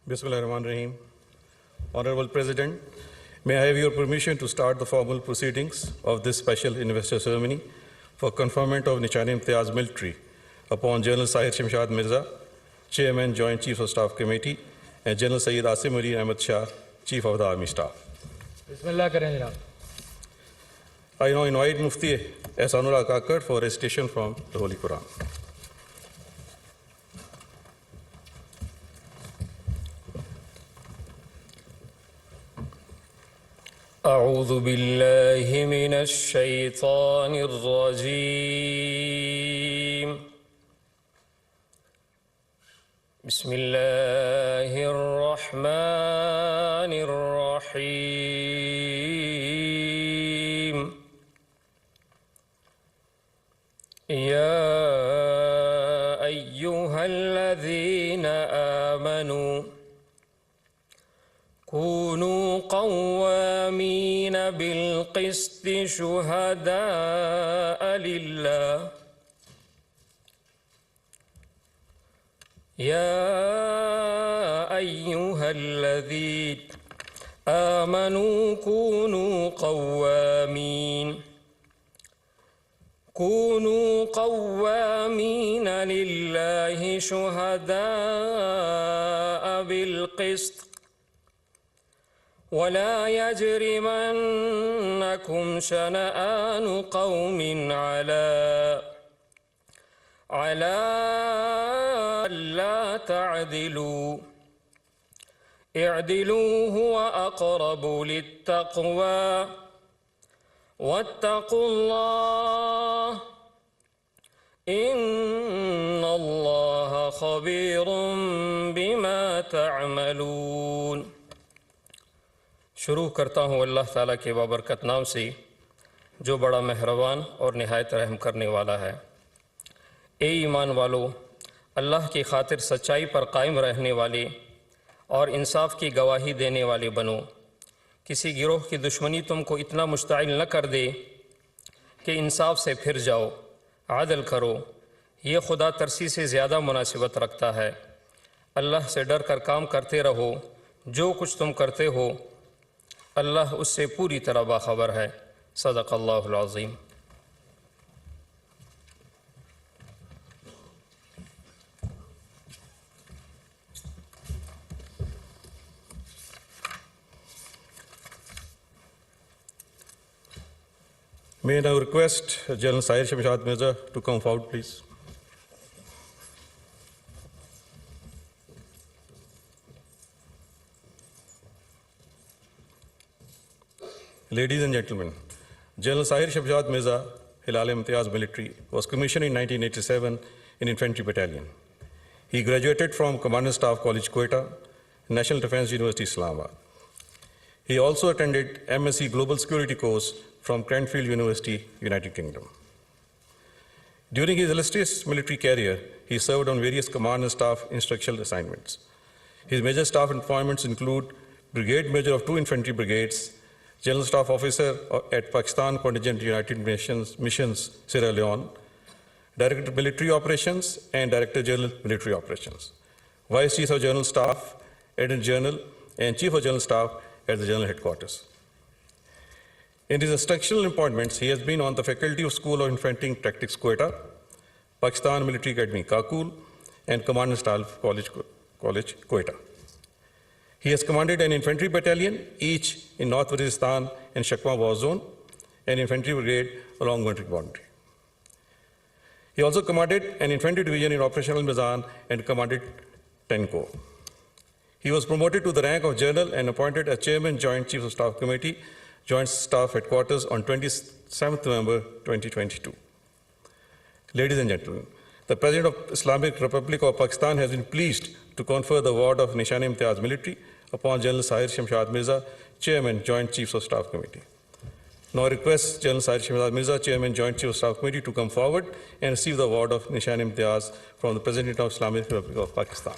Bismillahirrahmanirrahim. Honorable President, may I have your permission to start the formal proceedings of this special investor ceremony for conferment of Nishan eImtiaz military upon General Sahir Shamshad Mirza, Chairman Joint Chiefs of Staff Committee, and General Sayyid Asim Munir Sahir, Chief of the Army Staff. Bismillah karein janab. I now invite Mufti Ehsanullah Kakar for recitation from the Holy Quran. أعوذ بالله من الشيطان الرجيم بسم الله الرحمن الرحيم يا أيها الذين آمنوا كونوا قوامين بالقسط شهداء لله يا أيها الذين آمنوا كونوا قوامين لله شهداء بالقسط ولا يجرمنكم شنآن قوم على ألا تعدلوا اعدلوا هو أقرب للتقوى واتقوا الله إن الله خبير بما تعملون. शुरू करता हूँ अल्लाह ताला के बाबरकत नाम से जो बड़ा मेहरबान और निहायत रहम करने वाला है। ए ईमान वालो, अल्लाह की खातिर सच्चाई पर कायम रहने वाले और इंसाफ की गवाही देने वाले बनो। किसी गिरोह की दुश्मनी तुमको इतना मुश्ताइल न कर दे कि इंसाफ से फिर जाओ, आदल करो, ये खुदा तरसी से ज़्यादा मुनासिबत रखता है। अल्लाह से डर कर काम करते रहो, जो कुछ तुम करते हो अल्लाह उससे पूरी तरह बाखबर है। सदक़ल्लाहुल अज़ीम। May I now request General Sahir Shamshad Mirza to come forward, please. Ladies and gentlemen, General Sahir Shamshad Mirza, Hilal eImtiaz military, was commissioned in 1987 in Infantry Battalion. He graduated from Commandant Staff College, Quetta, National Defence University, Islamabad. He also attended MSc Global Security course from Cranfield University, United Kingdom. During his illustrious military career, he served on various command and staff instructional assignments. His major staff appointments include Brigade Major of 2 Infantry Brigades, General Staff Officer at Pakistan Contingent United Nations Missions, Sierra Leone, Director of Military Operations and Director General Military Operations, Vice Chief of General Staff, Adjutant General, and Chief of General Staff at the General Headquarters. In his instructional appointments, he has been on the faculty of School of Infantry Tactics, Quetta, Pakistan Military Academy, Kakul, and Commandant Staff College, Quetta. He has commanded an infantry battalion, each in North Waziristan and Shakma war zone, an infantry brigade along military boundary. He also commanded an infantry division in Operational Mizan and commanded 10 Corps. He was promoted to the rank of General and appointed as Chairman Joint Chiefs of Staff Committee, Joint Staff Headquarters on 27th November 2022. Ladies and gentlemen, the President of Islamic Republic of Pakistan has been pleased to confer the award of Nishan eImtiaz military upon General Sahir Shamshad Mirza, Chairman, Joint Chiefs of Staff Committee. Now I request General Sahir Shamshad Mirza, Chairman, Joint Chiefs of Staff Committee, to come forward and receive the award of Nishan eImtiaz from the President of Islamic Republic of Pakistan.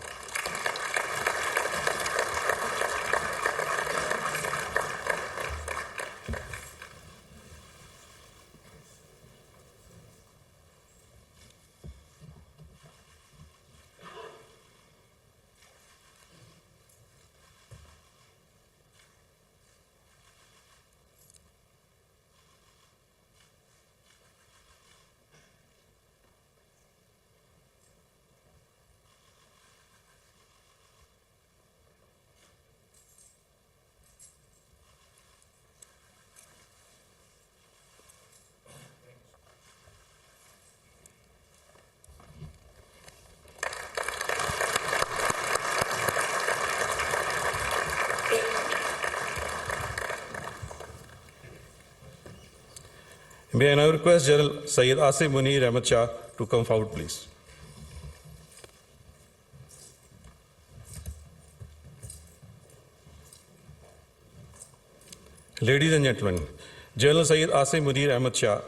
May I now request General Sayyid Asim Munir Sahir to come forward, please. Ladies and gentlemen, General Sayyid Asim Munir Sahir,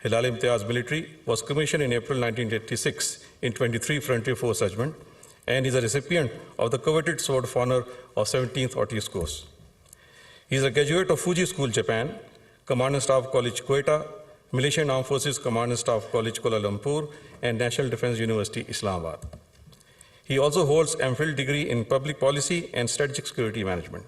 HeldIn eImtiaz military, was commissioned in April 1986 in 23 Frontier Force Regiment and is a recipient of the coveted Sword of Honor of 17th Ortiz Course. He is a graduate of Fuji School, Japan, Command and Staff College, Quetta, Malaysian Armed Forces Command and Staff College, Kuala Lumpur, and National Defense University, Islamabad. He also holds MPhil degree in Public Policy and Strategic Security Management.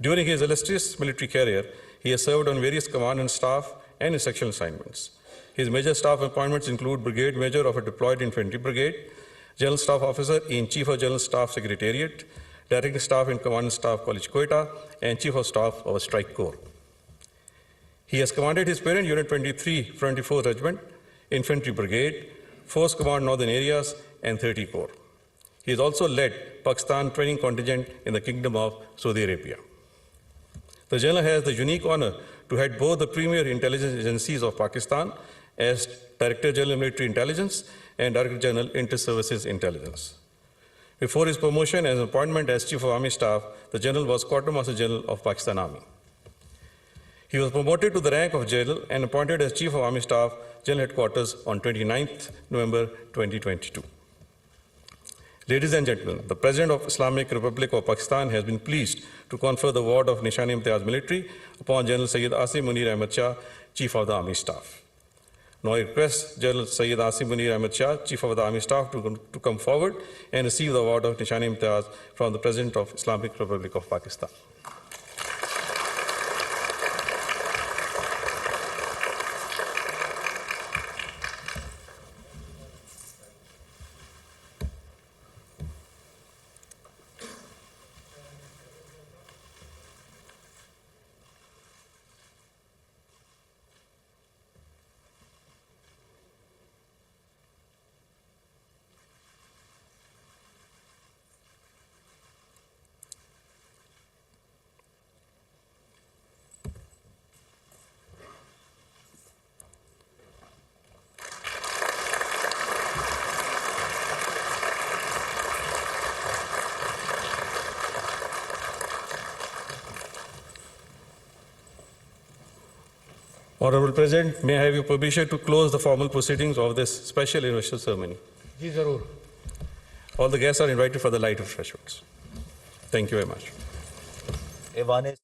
During his illustrious military career, he has served on various command and staff and sectional assignments. His major staff appointments include Brigade Major of a deployed infantry brigade, General Staff Officer in Chief of General Staff Secretariat, Director Staff in Command and Staff College, Quetta, and Chief of Staff of a Strike Corps. He has commanded his parent Unit 23 Frontier Force Regiment, Infantry Brigade, Force Command Northern Areas, and 30 Corps. He has also led Pakistan training contingent in the Kingdom of Saudi Arabia. The General has the unique honor to head both the premier intelligence agencies of Pakistan as Director General Military Intelligence and Director General Inter-Services Intelligence. Before his promotion and appointment as Chief of Army Staff, the General was Quartermaster General of Pakistan Army. He was promoted to the rank of General and appointed as Chief of Army Staff, General Headquarters on 29th November 2022. Ladies and gentlemen, the President of Islamic Republic of Pakistan has been pleased to confer the award of Nishan eImtiaz military upon General Sayyid Asim Munir Sahir, Chief of the Army Staff. Now I request General Sayyid Asim Munir Sahir, Chief of the Army Staff, to come forward and receive the award of Nishan eImtiaz from the President of Islamic Republic of Pakistan. Honorable President, may I have your permission to close the formal proceedings of this special investor ceremony? जी जरूर. All the guests are invited for the light refreshments. Thank you very much.